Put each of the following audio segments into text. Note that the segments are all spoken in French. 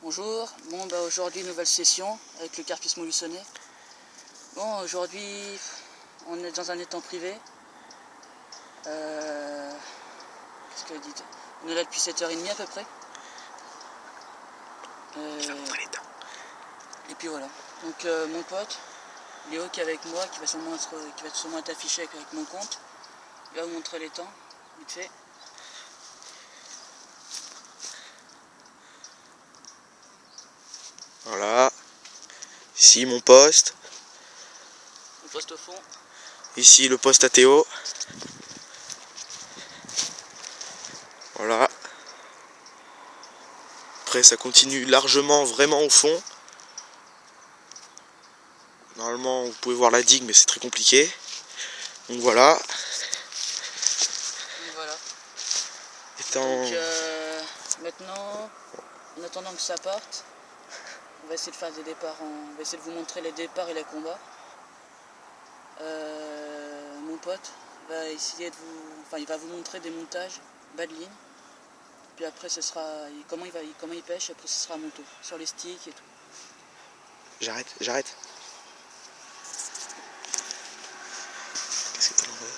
Bonjour, bon bah aujourd'hui nouvelle session avec le carpisme molusonné. Bon aujourd'hui on est dans un étang privé. Qu'est-ce qu'elle dit? On est là depuis 7h30 à peu près. Il va montrer l'étang. Et puis voilà. Donc mon pote, Léo qui est avec moi, qui va sûrement être affiché avec mon compte. Il va vous montrer l'étang, vite fait. Voilà. Ici mon poste. Le poste au fond. Ici le poste à Théo. Voilà. Après ça continue largement vraiment au fond. Normalement vous pouvez voir la digue mais c'est très compliqué. Donc voilà. Et voilà. Étant... Donc maintenant, en attendant que ça parte, on va essayer de faire des départs, on va essayer de vous montrer les départs et les combats. Mon pote va essayer de il va vous montrer des montages bas de ligne. Puis après ce sera comment il pêche, après ce sera mon tour sur les sticks et tout. J'arrête. Qu'est-ce que t'as envoyé?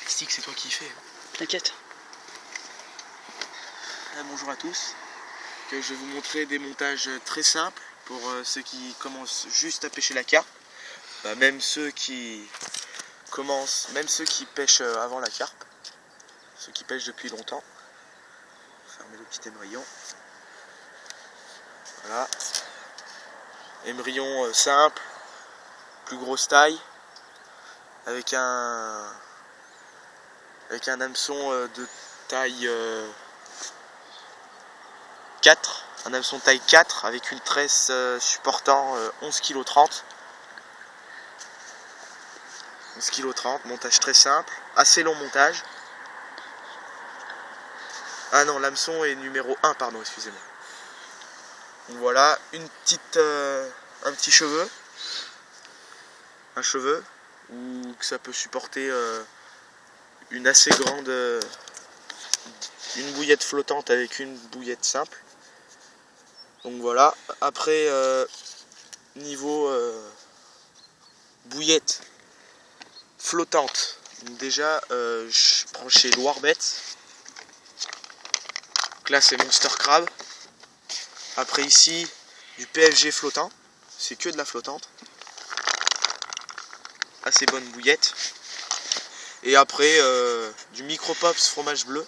Stick, c'est toi qui y fais. T'inquiète. Bonjour à tous. Je vais vous montrer des montages très simples pour ceux qui commencent juste à pêcher la carpe. Même ceux qui pêchent avant la carpe, ceux qui pêchent depuis longtemps. Fermer le petit émerillon. Voilà. Émerillon simple, plus grosse taille, avec un hameçon de taille 4, un hameçon taille 4 avec une tresse supportant 11,30 kg. 11,30 kg, montage très simple, assez long montage. Ah non, l'hameçon est numéro 1, pardon, excusez-moi. Donc voilà, un petit cheveu, où ça peut supporter une assez grande, une bouillette flottante avec une bouillette simple. Donc voilà, après niveau bouillette flottante, donc déjà je prends chez Loirbet. Donc là c'est Monster Crab. Après ici du PFG flottant, c'est que de la flottante. Assez bonne bouillette. Et après du Micro Pops fromage bleu,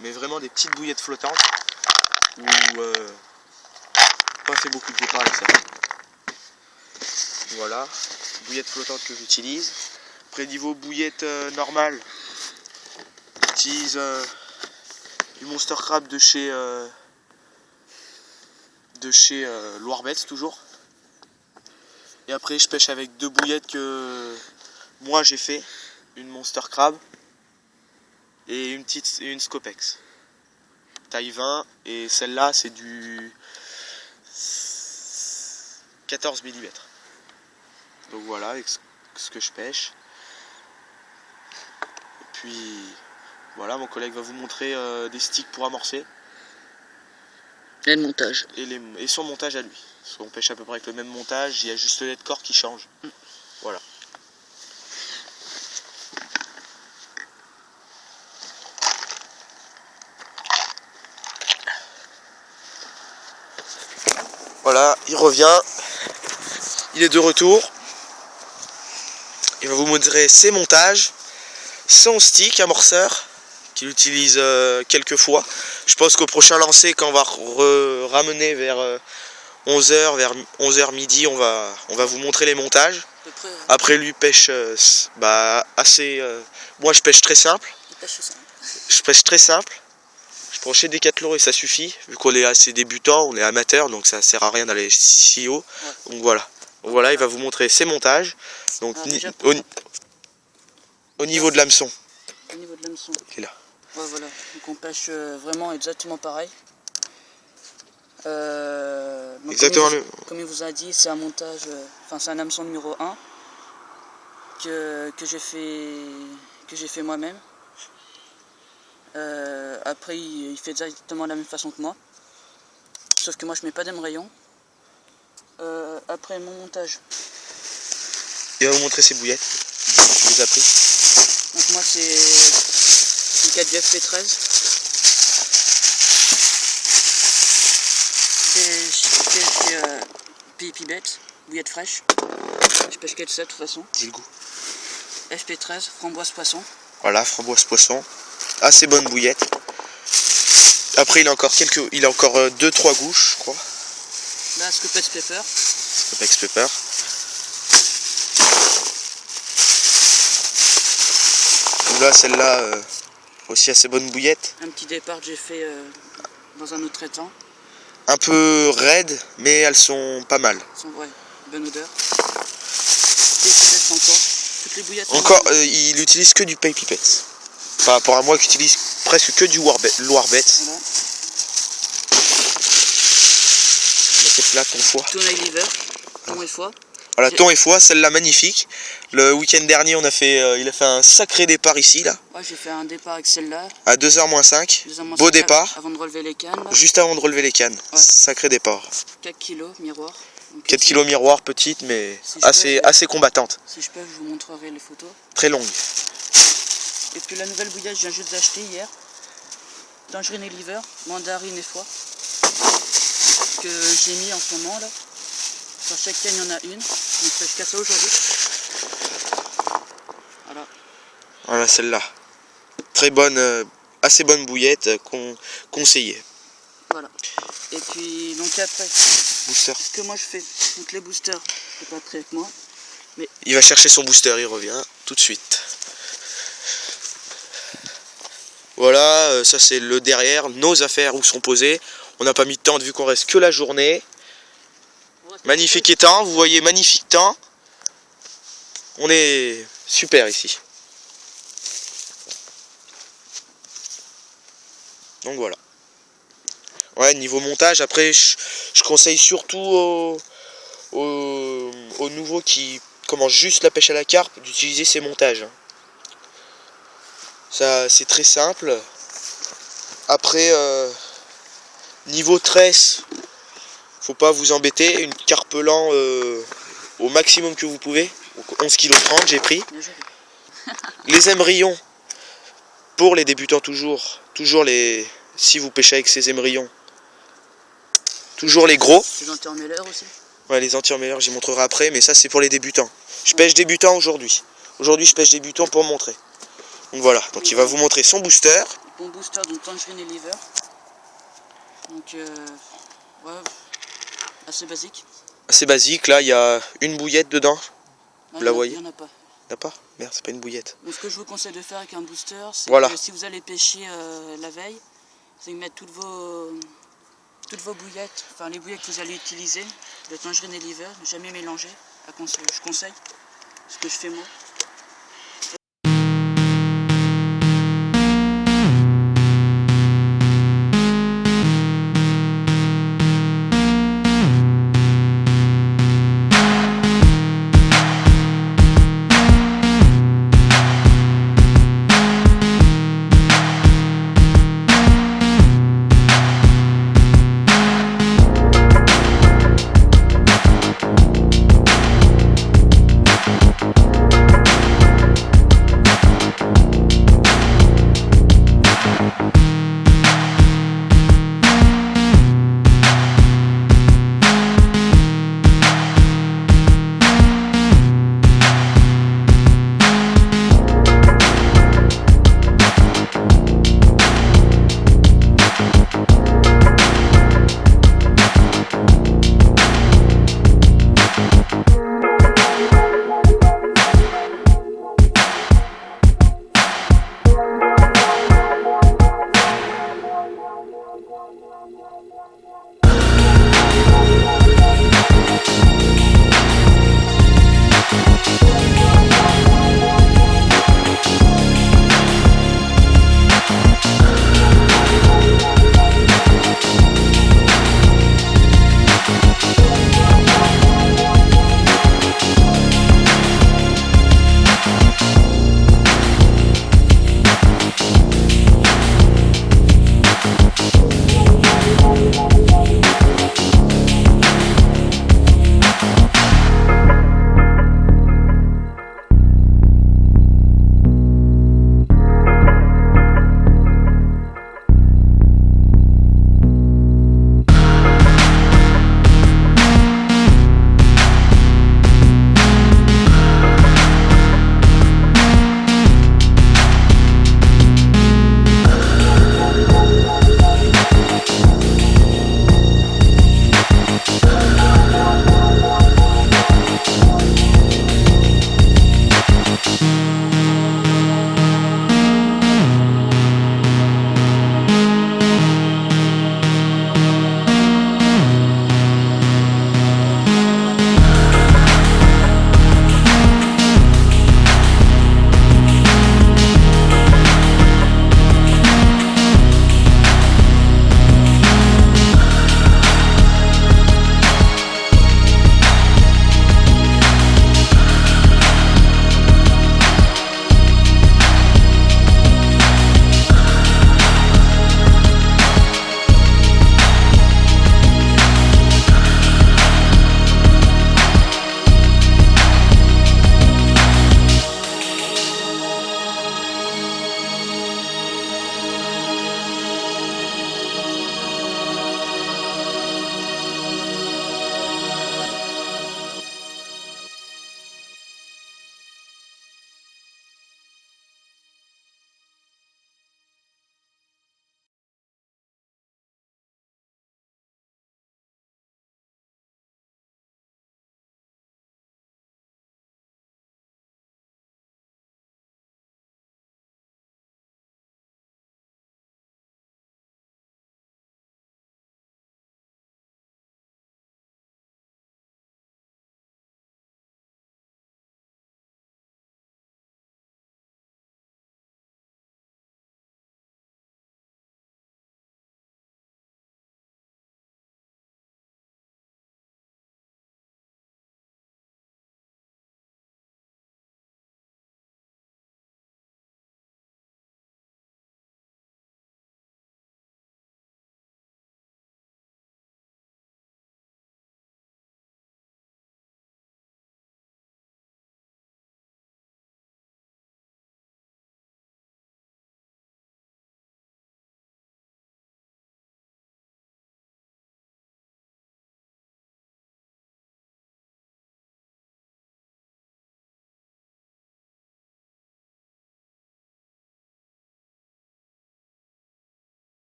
mais vraiment des petites bouillettes flottantes où pas fait beaucoup de départ avec ça. Voilà, bouillette flottante que j'utilise. Après niveau bouillette normale, j'utilise du Monster Crab de chez Loirbet toujours. Et après je pêche avec deux bouillettes que moi j'ai fait, une Monster Crab et une Scopex taille 20, et celle-là c'est du 14 mm. Donc voilà, avec ce que je pêche. Et puis voilà, mon collègue va vous montrer des sticks pour amorcer. Et le montage. Et son montage à lui. Parce qu'on pêche à peu près avec le même montage, il y a juste les corps qui changent. Voilà. Voilà, il revient. Il est de retour. Il va vous montrer ses montages, son stick amorceur qu'il utilise quelques fois. Je pense qu'au prochain lancer, quand on va ramener vers 11h, vers 11h midi, on va vous montrer les montages. Après lui pêche assez... moi je pêche très simple. Je pêche très simple. Je prends chez Decathlon et ça suffit. Vu qu'on est assez débutant, on est amateur, donc ça sert à rien d'aller si haut. Ouais. Donc voilà. Voilà, il va vous montrer ses montages. Donc au niveau de l'hameçon. Au niveau de l'hameçon. Il est là. Ouais, voilà. Donc on pêche vraiment exactement pareil. Exactement. Comme il vous a dit, c'est un montage, c'est un hameçon numéro 1 que j'ai fait moi-même. Après, il fait exactement de la même façon que moi. Sauf que moi, je mets pas d'émerillon. Après mon montage. Il va vous montrer ses bouillettes. Je vous ai pris. Donc moi, c'est une 4 FP13. C'est Pipibet, bouillette fraîche. Je pêche que de ça de toute façon. Dis le goût. FP13, framboise poisson. Voilà, framboise poisson. Assez bonne bouillette. Après il a encore 2-3 gouches, je crois. Là, Scopex Pepper. Scopex Pepper. Là, celle-là aussi assez bonne bouillette. Un petit départ que j'ai fait dans un autre étang. Un peu raides, mais elles sont pas mal. Elles sont, ouais, bonne odeur. Et peut-être encore. Toutes les bouillettes. Encore, il utilise que du Paille Pipette. Par rapport à moi qui utilise presque que du Warbet. Voilà. C'est plat, thon foie. Thon et liver, thon et foie. Voilà, thon et foie, celle-là magnifique. Le week-end dernier, il a fait un sacré départ ici, là. Ouais, j'ai fait un départ avec celle-là. À 2h-5. Beau départ. Avant de relever les cannes. Là. Juste avant de relever les cannes. Ouais. Sacré départ. 4 kilos, miroir. Donc, 4 kilos miroir, petite, mais si assez combattante. Si je peux, je vous montrerai les photos. Très longue. Et puis la nouvelle bouillette, je viens juste d'acheter hier. Tangerine et liver, mandarine et foie. Que j'ai mis en ce moment là. Sur chaque canne, il y en a une. Donc je casse ça aujourd'hui. Voilà. Voilà celle-là. Très bonne, assez bonne bouillette, conseillée. Voilà. Et puis donc après, booster. Ce que moi je fais, donc les boosters, je pas pris avec moi. Mais il va chercher son booster, il revient tout de suite. Voilà, ça c'est le derrière, nos affaires où sont posées. On n'a pas mis de temps vu qu'on reste que la journée. Magnifique étang, vous voyez, magnifique temps. On est super ici. Donc voilà. Ouais, niveau montage, après je conseille surtout aux nouveaux qui commencent juste la pêche à la carpe d'utiliser ces montages. Ça c'est très simple. Après niveau tresse, faut pas vous embêter, une carpe lent au maximum que vous pouvez. 11 kg 30 j'ai pris. Les émerillons pour les débutants toujours les, si vous pêchez avec ces émerillons, toujours les gros. Les anti-emmêleurs aussi. Ouais, les anti-emmêleurs j'y montrerai après, mais ça c'est pour les débutants. Je pêche débutant aujourd'hui. Aujourd'hui je pêche débutant pour montrer. Donc voilà, donc il va vous montrer son booster. Bon booster d'une tangerine et liver. Donc ouais, assez basique. Assez basique, là il y a une bouillette dedans. Ah, vous la voyez? Il n'y en a pas. Il n'y en a pas? Merde, c'est pas une bouillette. Donc ce que je vous conseille de faire avec un booster, c'est voilà. que si vous allez pêcher la veille, c'est de mettre toutes vos bouillettes, enfin les bouillettes que vous allez utiliser, de tangerine et liver, ne jamais mélanger. Je conseille, ce que je fais moi.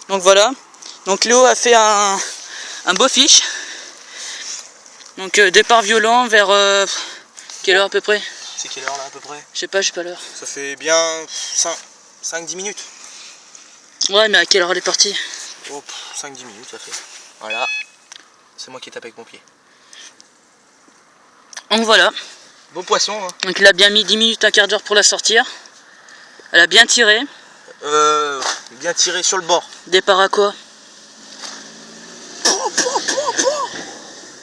Donc voilà. Donc Léo a fait un beau fiche. Donc départ violent vers quelle heure à peu près? C'est quelle heure là à peu près? Je sais pas, j'ai pas l'heure. Ça fait bien 5-10 minutes. Ouais, mais à quelle heure elle est partie? Oh, 5-10 minutes ça fait. Voilà. C'est moi qui tape avec mon pied. Donc voilà. Beau poisson. Hein. Donc il a bien mis 10 minutes, un quart d'heure pour la sortir. Elle a bien tiré. Bien tiré sur le bord. Départ à quoi?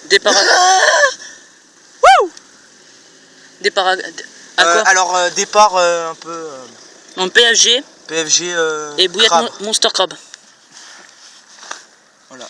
Départ à... Wouh! Départ à quoi? Alors départ un peu En PFG PFG et bouillette crabe. Monster Crab.